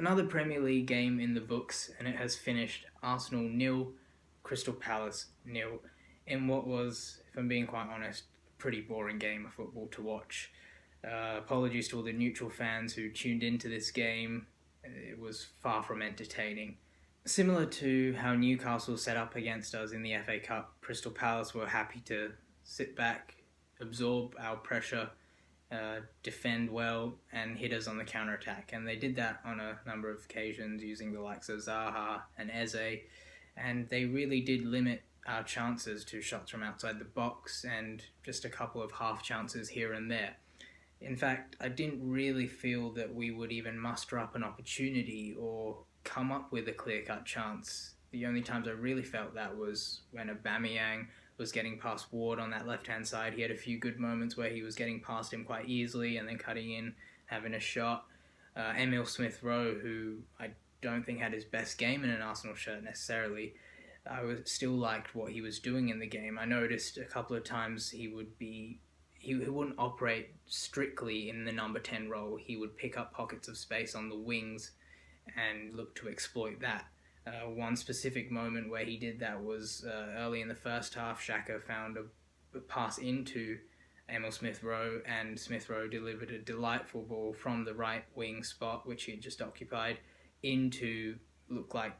Another Premier League game in the books, and it has finished Arsenal nil, Crystal Palace nil, in what was, if I'm being quite honest, a pretty boring game of football to watch. Apologies to all the neutral fans who tuned into this game. It was far from entertaining. Similar to how Newcastle set up against us in the FA Cup, Crystal Palace were happy to sit back, absorb our pressure, defend well, and hit us on the counter-attack. And they did that on a number of occasions using the likes of Zaha and Eze, and they really did limit our chances to shots from outside the box and just a couple of half chances here and there. In fact, I didn't really feel that we would even muster up an opportunity or come up with a clear-cut chance. The only times I really felt that was when Aubameyang was getting past Ward on that left-hand side. He had a few good moments where he was getting past him quite easily and then cutting in, having a shot. Emil Smith-Rowe, who I don't think had his best game in an Arsenal shirt necessarily, I still liked what he was doing in the game. I noticed a couple of times he wouldn't operate strictly in the number 10 role. He would pick up pockets of space on the wings and look to exploit that. One specific moment where he did that was early in the first half. Xhaka found a pass into Emil Smith-Rowe, and Smith-Rowe delivered a delightful ball from the right wing spot, which he had just occupied, into, looked like,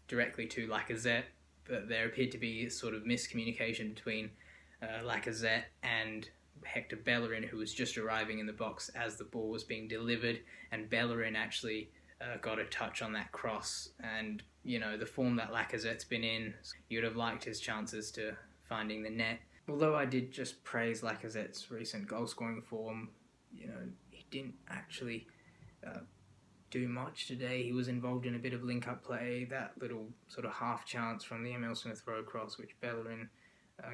directly to Lacazette. But there appeared to be sort of miscommunication between Lacazette and Hector Bellerin, who was just arriving in the box as the ball was being delivered, and Bellerin actually got a touch on that cross. And, you know, the form that Lacazette's been in, you'd have liked his chances to finding the net. Although I did just praise Lacazette's recent goal-scoring form, you know, he didn't actually do much today. He was involved in a bit of link-up play, that little sort of half chance from the Emil Smith-Rowe cross, which Bellerin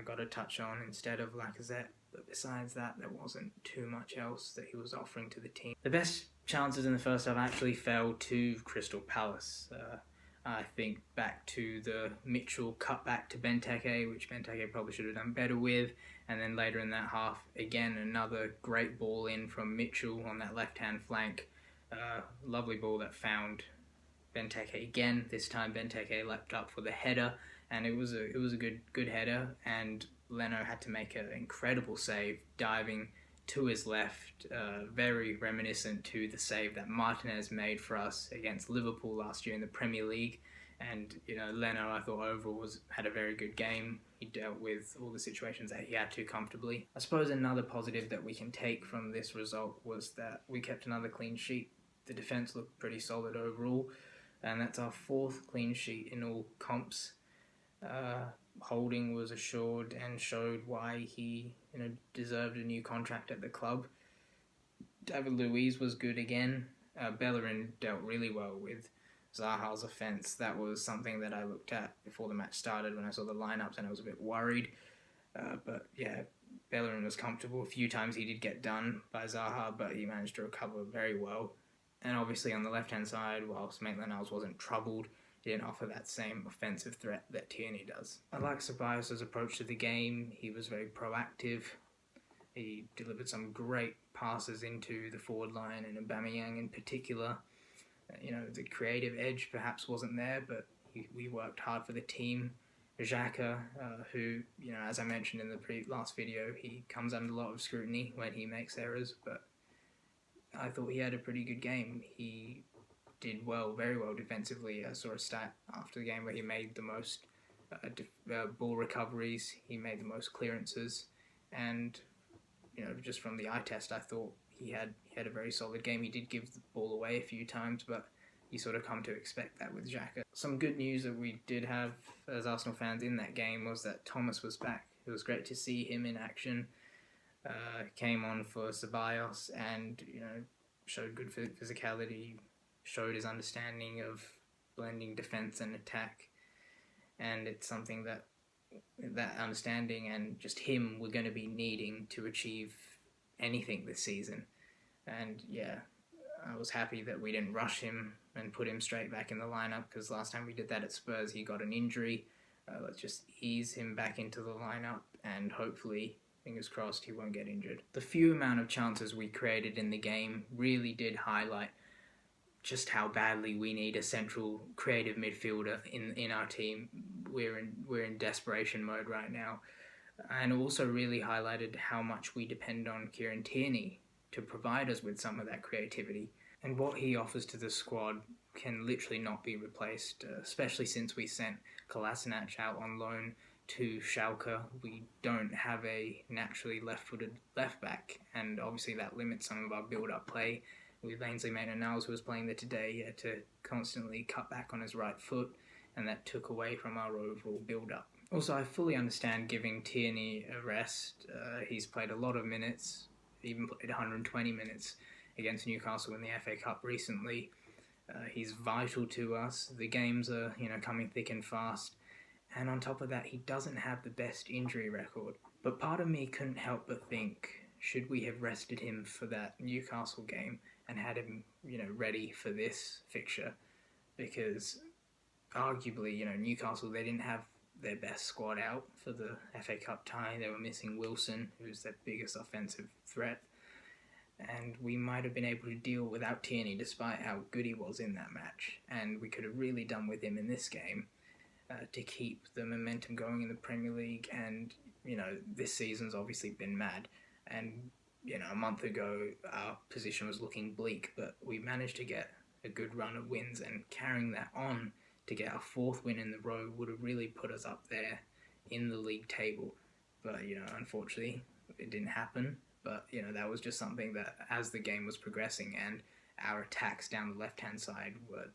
got a touch on instead of Lacazette. But besides that, there wasn't too much else that he was offering to the team. The best chances in the first half actually fell to Crystal Palace. I think back to the Mitchell cutback to Benteke, which Benteke probably should have done better with. And then later in that half, again, another great ball in from Mitchell on that left-hand flank. Lovely ball that found Benteke again. This time Benteke leapt up for the header, and it was a good header, and Leno had to make an incredible save, diving to his left, very reminiscent to the save that Martinez made for us against Liverpool last year in the Premier League. And, you know, Leno, I thought overall had a very good game. He dealt with all the situations that he had to comfortably. I suppose another positive that we can take from this result was that we kept another clean sheet. The defence looked pretty solid overall, and that's our fourth clean sheet in all comps. Holding was assured and showed why he, deserved a new contract at the club. David Luiz was good again. Bellerin dealt really well with Zaha's offence. That was something that I looked at before the match started when I saw the lineups, and I was a bit worried. But yeah, Bellerin was comfortable. A few times he did get done by Zaha, but he managed to recover very well. And obviously on the left-hand side, whilst Maitland-Niles wasn't troubled, he didn't offer that same offensive threat that Tierney does. I like Ceballos' approach to the game. He was very proactive. He delivered some great passes into the forward line, and Aubameyang in particular. The creative edge perhaps wasn't there, but we worked hard for the team. Xhaka, who, as I mentioned in the last video, he comes under a lot of scrutiny when he makes errors, but I thought he had a pretty good game. He did well, very well defensively. I saw a stat after the game where he made the most ball recoveries, he made the most clearances, and just from the eye test, I thought he had a very solid game. He did give the ball away a few times, but you sort of come to expect that with Xhaka. Some good news that we did have as Arsenal fans in that game was that Thomas was back. It was great to see him in action. Came on for Ceballos and showed good physicality, showed his understanding of blending defense and attack, and it's something that understanding and just him we're going to be needing to achieve anything this season. And yeah, I was happy that we didn't rush him and put him straight back in the lineup, because last time we did that at Spurs he got an injury. Let's just ease him back into the lineup, and hopefully, fingers crossed, he won't get injured. The few amount of chances we created in the game really did highlight just how badly we need a central creative midfielder in our team. We're in desperation mode right now, and also really highlighted how much we depend on Kieran Tierney to provide us with some of that creativity. And what he offers to the squad can literally not be replaced, especially since we sent Kolasinac out on loan to Schalke. We don't have a naturally left-footed left-back, and obviously that limits some of our build-up play. With Ainsley Maitland-Niles, who was playing there today, he had to constantly cut back on his right foot, and that took away from our overall build-up. Also, I fully understand giving Tierney a rest. He's played a lot of minutes, even played 120 minutes against Newcastle in the FA Cup recently. He's vital to us. The games are, coming thick and fast. And on top of that, he doesn't have the best injury record. But part of me couldn't help but think, should we have rested him for that Newcastle game and had him, ready for this fixture? Because arguably, Newcastle, they didn't have their best squad out for the FA Cup tie. They were missing Wilson, who's their biggest offensive threat. And we might have been able to deal without Tierney despite how good he was in that match. And we could have really done with him in this game to keep the momentum going in the Premier League. And, this season's obviously been mad. And, a month ago, our position was looking bleak, but we managed to get a good run of wins, and carrying that on to get our fourth win in the row would have really put us up there in the league table. But, unfortunately, it didn't happen. But, that was just something that as the game was progressing and our attacks down the left-hand side were,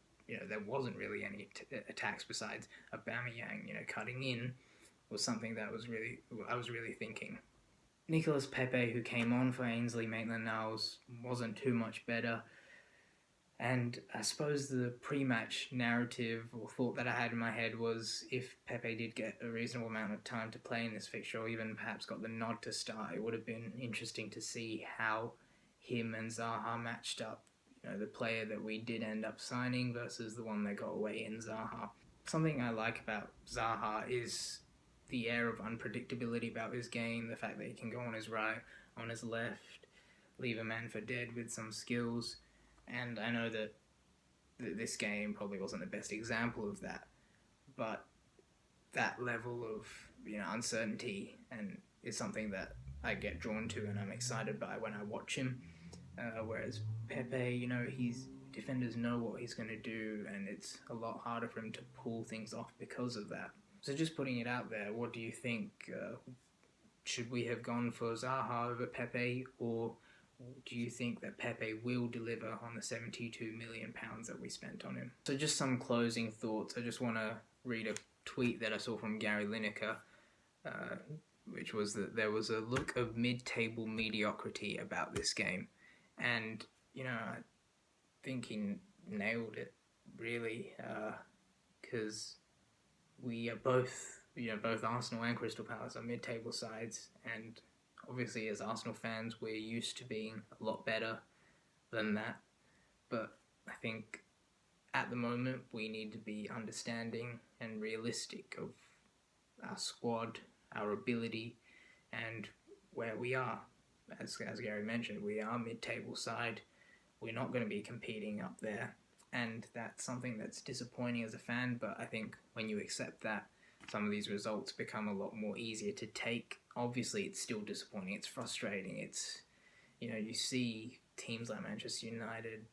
there wasn't really any attacks besides Aubameyang, cutting in was something that I was really thinking. Nicolas Pepe, who came on for Ainsley Maitland-Niles, wasn't too much better. And I suppose the pre-match narrative or thought that I had in my head was if Pepe did get a reasonable amount of time to play in this fixture, or even perhaps got the nod to start, it would have been interesting to see how him and Zaha matched up. The player that we did end up signing versus the one that got away in Zaha. Something I like about Zaha is the air of unpredictability about his game, the fact that he can go on his right, on his left, leave a man for dead with some skills. And I know that this game probably wasn't the best example of that, but that level of uncertainty and is something that I get drawn to and I'm excited by when I watch him. Whereas Pepe, defenders know what he's going to do, and it's a lot harder for him to pull things off because of that. So just putting it out there, what do you think? Should we have gone for Zaha over Pepe, or do you think that Pepe will deliver on the £72 million that we spent on him? So just some closing thoughts. I just want to read a tweet that I saw from Gary Lineker, which was that there was a look of mid-table mediocrity about this game. And, I think he nailed it, really, because we are both Arsenal and Crystal Palace are mid-table sides, and obviously, as Arsenal fans, we're used to being a lot better than that. But I think at the moment, we need to be understanding and realistic of our squad, our ability, and where we are. As Gary mentioned, we are mid-table side. We're not going to be competing up there. And that's something that's disappointing as a fan, but I think when you accept that, some of these results become a lot more easier to take. Obviously, it's still disappointing. It's frustrating. It's, you see teams like Manchester United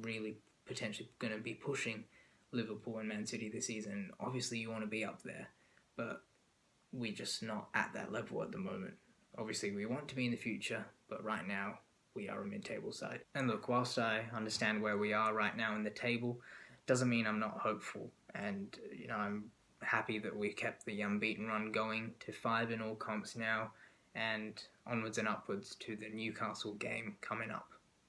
really potentially going to be pushing Liverpool and Man City this season. Obviously, you want to be up there, but we're just not at that level at the moment. Obviously, we want to be in the future, but right now, we are a mid-table side. And look, whilst I understand where we are right now in the table, doesn't mean I'm not hopeful. And, I'm happy that we kept the unbeaten run going to 5 in all comps now, and onwards and upwards to the Newcastle game coming up.